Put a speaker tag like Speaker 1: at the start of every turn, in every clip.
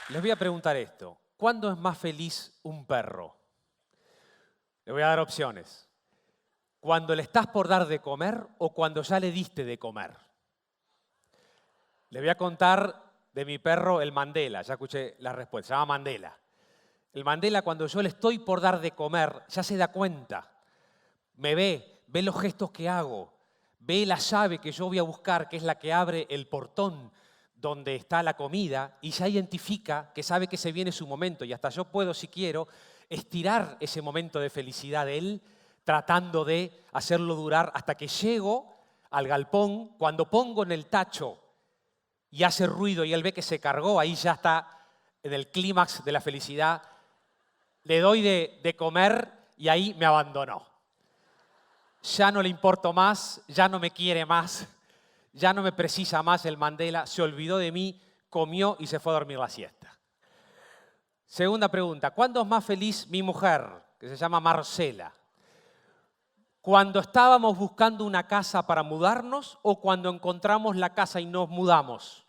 Speaker 1: Les voy a preguntar esto. ¿Cuándo es más feliz un perro? Le voy a dar opciones. ¿Cuando le estás por dar de comer o cuando ya le diste de comer? Le voy a contar de mi perro, el Mandela. Ya escuché la respuesta. Se llama Mandela. El Mandela, cuando yo le estoy por dar de comer, ya se da cuenta. Me ve los gestos que hago, ve la llave que yo voy a buscar, que es la que abre el portón donde está la comida, y ya identifica que sabe que se viene su momento. Y hasta yo puedo, si quiero, estirar ese momento de felicidad de él, tratando de hacerlo durar hasta que llego al galpón. Cuando pongo en el tacho y hace ruido y él ve que se cargó, ahí ya está en el clímax de la felicidad. Le doy de comer y ahí me abandonó. Ya no le importo más, ya no me quiere más, ya no me precisa más el Mandela, se olvidó de mí, comió y se fue a dormir la siesta. Segunda pregunta, ¿cuándo es más feliz mi mujer, que se llama Marcela? ¿Cuando estábamos buscando una casa para mudarnos o cuando encontramos la casa y nos mudamos?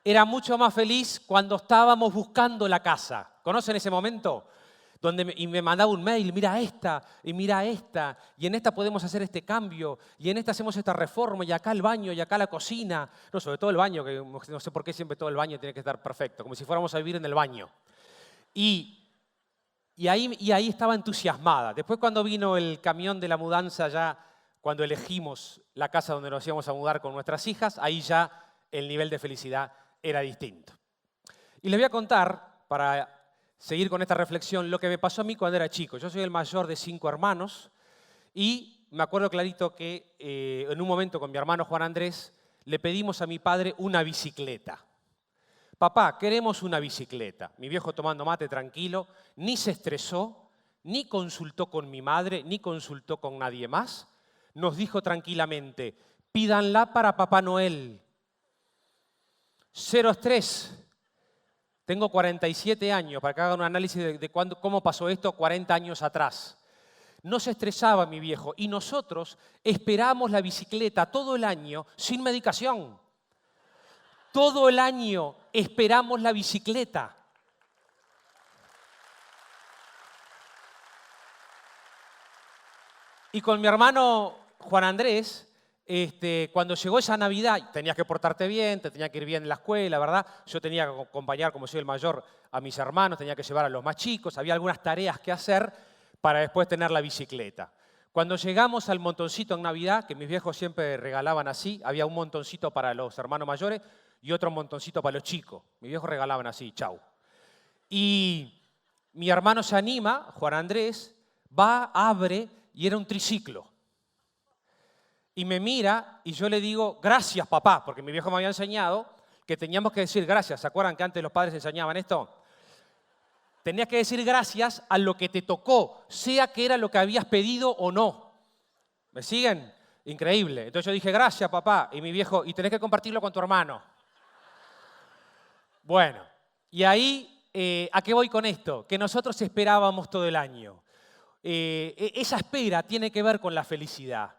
Speaker 1: Era mucho más feliz cuando estábamos buscando la casa. ¿Conocen ese momento? Y me mandaba un mail, mira esta, y mira esta, y en esta podemos hacer este cambio, y en esta hacemos esta reforma, y acá el baño, y acá la cocina. No, sobre todo el baño, que no sé por qué siempre todo el baño tiene que estar perfecto, como si fuéramos a vivir en el baño. Y ahí estaba entusiasmada. Después cuando vino el camión de la mudanza, ya cuando elegimos la casa donde nos íbamos a mudar con nuestras hijas, ahí ya el nivel de felicidad era distinto. Y les voy a contar, para seguir con esta reflexión, lo que me pasó a mí cuando era chico. Yo soy el mayor de 5 hermanos y me acuerdo clarito que en un momento con mi hermano Juan Andrés le pedimos a mi padre una bicicleta. Papá, queremos una bicicleta. Mi viejo tomando mate tranquilo, ni se estresó, ni consultó con mi madre, ni consultó con nadie más. Nos dijo tranquilamente, pídanla para Papá Noel. Cero estrés. Tengo 47 años, para que hagan un análisis de cómo pasó esto 40 años atrás. No se estresaba mi viejo y nosotros esperamos la bicicleta todo el año sin medicación. Todo el año esperamos la bicicleta. Y con mi hermano Juan Andrés, cuando llegó esa Navidad, tenías que portarte bien, te tenía que ir bien en la escuela, ¿verdad? Yo tenía que acompañar, como soy el mayor, a mis hermanos, tenía que llevar a los más chicos, había algunas tareas que hacer para después tener la bicicleta. Cuando llegamos al montoncito en Navidad, que mis viejos siempre regalaban así, había un montoncito para los hermanos mayores y otro montoncito para los chicos. Mis viejos regalaban así, chau. Y mi hermano se anima, Juan Andrés, va, abre y era un triciclo. Y me mira y yo le digo, gracias papá, porque mi viejo me había enseñado que teníamos que decir gracias. ¿Se acuerdan que antes los padres enseñaban esto? Tenías que decir gracias a lo que te tocó, sea que era lo que habías pedido o no. ¿Me siguen? Increíble. Entonces yo dije, gracias papá. Y mi viejo, y tenés que compartirlo con tu hermano. Bueno, y ahí, ¿a qué voy con esto? Que nosotros esperábamos todo el año. Esa espera tiene que ver con la felicidad.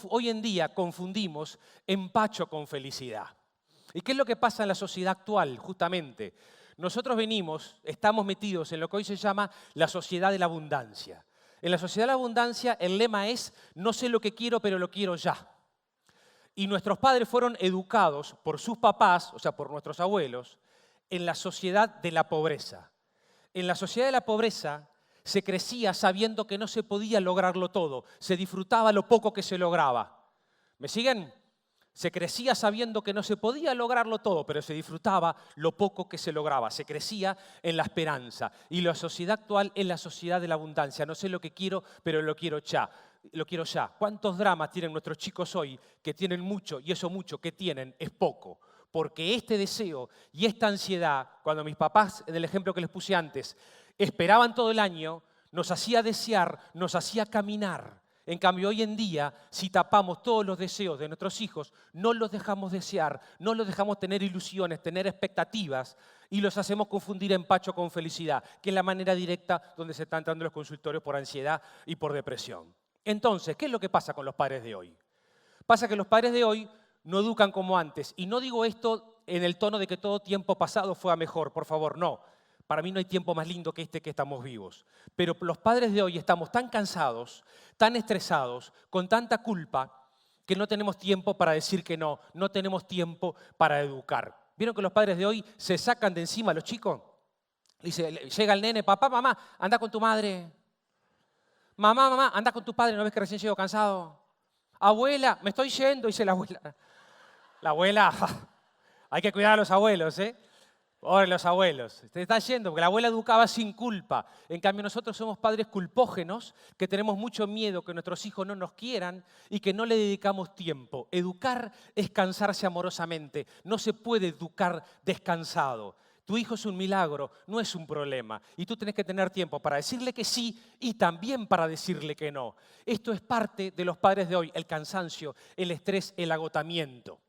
Speaker 1: Hoy en día confundimos empacho con felicidad. ¿Y qué es lo que pasa en la sociedad actual, justamente? Nosotros estamos metidos en lo que hoy se llama la sociedad de la abundancia. En la sociedad de la abundancia el lema es, no sé lo que quiero, pero lo quiero ya. Y nuestros padres fueron educados por sus papás, o sea, por nuestros abuelos, en la sociedad de la pobreza. En la sociedad de la pobreza se crecía sabiendo que no se podía lograrlo todo, se disfrutaba lo poco que se lograba. ¿Me siguen? Se crecía sabiendo que no se podía lograrlo todo, pero se disfrutaba lo poco que se lograba. Se crecía en la esperanza. Y la sociedad actual es la sociedad de la abundancia. No sé lo que quiero, pero lo quiero ya. Lo quiero ya. ¿Cuántos dramas tienen nuestros chicos hoy que tienen mucho y eso mucho que tienen es poco? Porque este deseo y esta ansiedad, cuando mis papás, en el ejemplo que les puse antes, esperaban todo el año, nos hacía desear, nos hacía caminar. En cambio, hoy en día, si tapamos todos los deseos de nuestros hijos, no los dejamos desear, no los dejamos tener ilusiones, tener expectativas y los hacemos confundir empacho con felicidad, que es la manera directa donde se están entrando los consultorios por ansiedad y por depresión. Entonces, ¿qué es lo que pasa con los padres de hoy? Pasa que los padres de hoy no educan como antes. Y no digo esto en el tono de que todo tiempo pasado fue a mejor, por favor, no. Para mí no hay tiempo más lindo que este que estamos vivos. Pero los padres de hoy estamos tan cansados, tan estresados, con tanta culpa, que no tenemos tiempo para decir que no, no tenemos tiempo para educar. ¿Vieron que los padres de hoy se sacan de encima a los chicos? Dice, llega el nene, papá, mamá, anda con tu madre. Mamá, mamá, anda con tu padre, ¿no ves que recién llego cansado? Abuela, me estoy yendo, dice la abuela. La abuela, hay que cuidar a los abuelos, ¿eh? Ahora los abuelos, te está yendo, porque la abuela educaba sin culpa. En cambio nosotros somos padres culpógenos, que tenemos mucho miedo que nuestros hijos no nos quieran y que no le dedicamos tiempo. Educar es cansarse amorosamente, no se puede educar descansado. Tu hijo es un milagro, no es un problema. Y tú tenés que tener tiempo para decirle que sí y también para decirle que no. Esto es parte de los padres de hoy, el cansancio, el estrés, el agotamiento.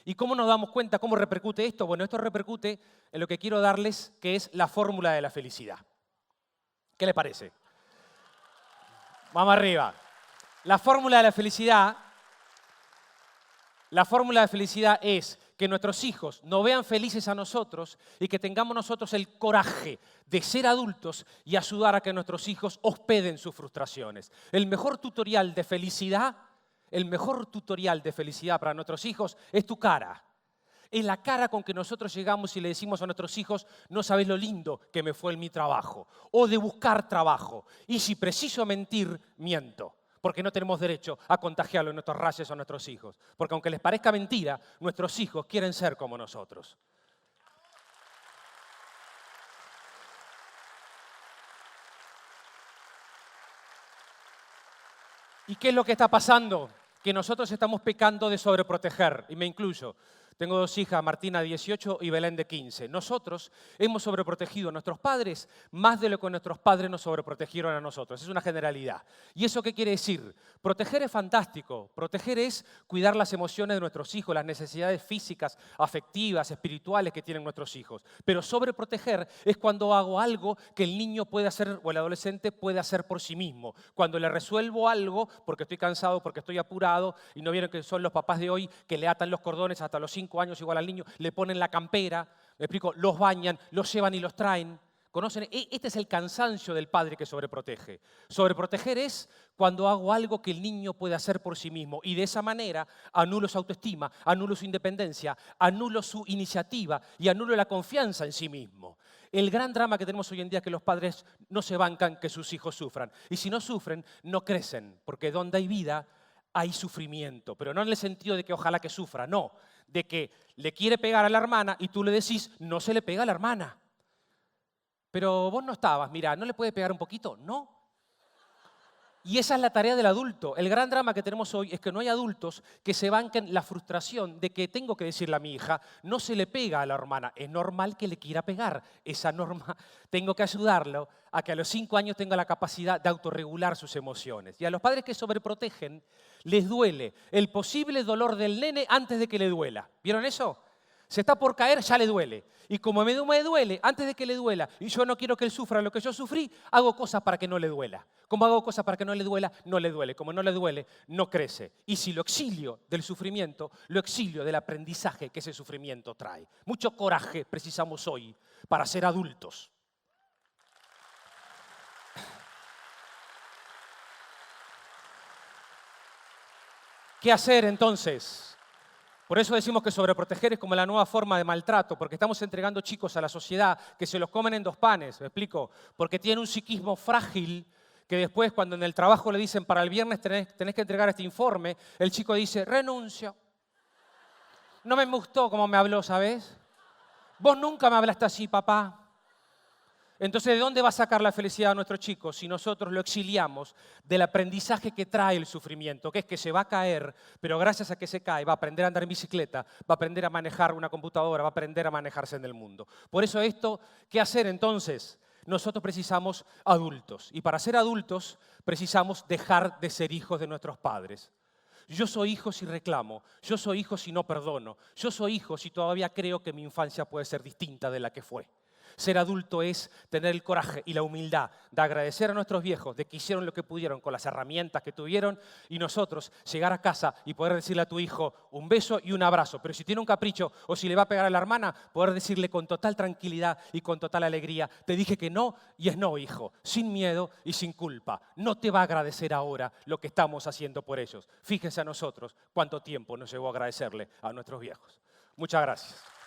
Speaker 1: ¿Y cómo nos damos cuenta? ¿Cómo repercute esto? Bueno, esto repercute en lo que quiero darles, que es la fórmula de la felicidad. ¿Qué les parece? Vamos arriba. La fórmula de la felicidad es que nuestros hijos nos vean felices a nosotros y que tengamos nosotros el coraje de ser adultos y ayudar a que nuestros hijos hospeden sus frustraciones. El mejor tutorial de felicidad para nuestros hijos es tu cara. Es la cara con que nosotros llegamos y le decimos a nuestros hijos, no sabes lo lindo que me fue en mi trabajo, o de buscar trabajo. Y si preciso mentir, miento. Porque no tenemos derecho a contagiarlo en nuestros rayos o a nuestros hijos. Porque aunque les parezca mentira, nuestros hijos quieren ser como nosotros. ¿Y qué es lo que está pasando? Que nosotros estamos pecando de sobreproteger, y me incluyo. Tengo dos hijas, Martina de 18 y Belén de 15. Nosotros hemos sobreprotegido a nuestros padres más de lo que nuestros padres nos sobreprotegieron a nosotros. Es una generalidad. ¿Y eso qué quiere decir? Proteger es fantástico. Proteger es cuidar las emociones de nuestros hijos, las necesidades físicas, afectivas, espirituales que tienen nuestros hijos. Pero sobreproteger es cuando hago algo que el niño puede hacer o el adolescente puede hacer por sí mismo. Cuando le resuelvo algo porque estoy cansado, porque estoy apurado, y no vieron que son los papás de hoy que le atan los cordones hasta los 5 años igual al niño, le ponen la campera, me explico, los bañan, los llevan y los traen. ¿Conocen? Este es el cansancio del padre que sobreprotege. Sobreproteger es cuando hago algo que el niño puede hacer por sí mismo y de esa manera anulo su autoestima, anulo su independencia, anulo su iniciativa y anulo la confianza en sí mismo. El gran drama que tenemos hoy en día es que los padres no se bancan que sus hijos sufran. Y si no sufren, no crecen, porque donde hay vida hay sufrimiento. Pero no en el sentido de que ojalá que sufra, no. De que le quiere pegar a la hermana y tú le decís, no se le pega a la hermana. Pero vos no estabas, mira, ¿no le puede pegar un poquito? No. Y esa es la tarea del adulto. El gran drama que tenemos hoy es que no hay adultos que se banquen la frustración de que tengo que decirle a mi hija, no se le pega a la hermana. Es normal que le quiera pegar. Esa norma, tengo que ayudarlo a que a los 5 años tenga la capacidad de autorregular sus emociones. Y a los padres que sobreprotegen, les duele el posible dolor del nene antes de que le duela. ¿Vieron eso? Se está por caer, ya le duele. Y como me duele, antes de que le duela, y yo no quiero que él sufra lo que yo sufrí, hago cosas para que no le duela. Como hago cosas para que no le duela, no le duele. Como no le duele, no crece. Y si lo exilio del sufrimiento, lo exilio del aprendizaje que ese sufrimiento trae. Mucho coraje precisamos hoy para ser adultos. ¿Qué hacer entonces? Por eso decimos que sobreproteger es como la nueva forma de maltrato, porque estamos entregando chicos a la sociedad que se los comen en 2 panes, ¿me explico? Porque tienen un psiquismo frágil que después cuando en el trabajo le dicen para el viernes tenés que entregar este informe, el chico dice, renuncio. No me gustó cómo me habló, ¿sabes? Vos nunca me hablaste así, papá. Entonces, ¿de dónde va a sacar la felicidad a nuestro chico si nosotros lo exiliamos del aprendizaje que trae el sufrimiento? Que es que se va a caer, pero gracias a que se cae va a aprender a andar en bicicleta, va a aprender a manejar una computadora, va a aprender a manejarse en el mundo. Por eso esto, ¿qué hacer entonces? Nosotros precisamos adultos. Y para ser adultos precisamos dejar de ser hijos de nuestros padres. Yo soy hijo si reclamo, yo soy hijo si no perdono, yo soy hijo si todavía creo que mi infancia puede ser distinta de la que fue. Ser adulto es tener el coraje y la humildad de agradecer a nuestros viejos de que hicieron lo que pudieron con las herramientas que tuvieron y nosotros llegar a casa y poder decirle a tu hijo un beso y un abrazo. Pero si tiene un capricho o si le va a pegar a la hermana, poder decirle con total tranquilidad y con total alegría, te dije que no y es no, hijo, sin miedo y sin culpa. No te va a agradecer ahora lo que estamos haciendo por ellos. Fíjense a nosotros cuánto tiempo nos llevó a agradecerle a nuestros viejos. Muchas gracias.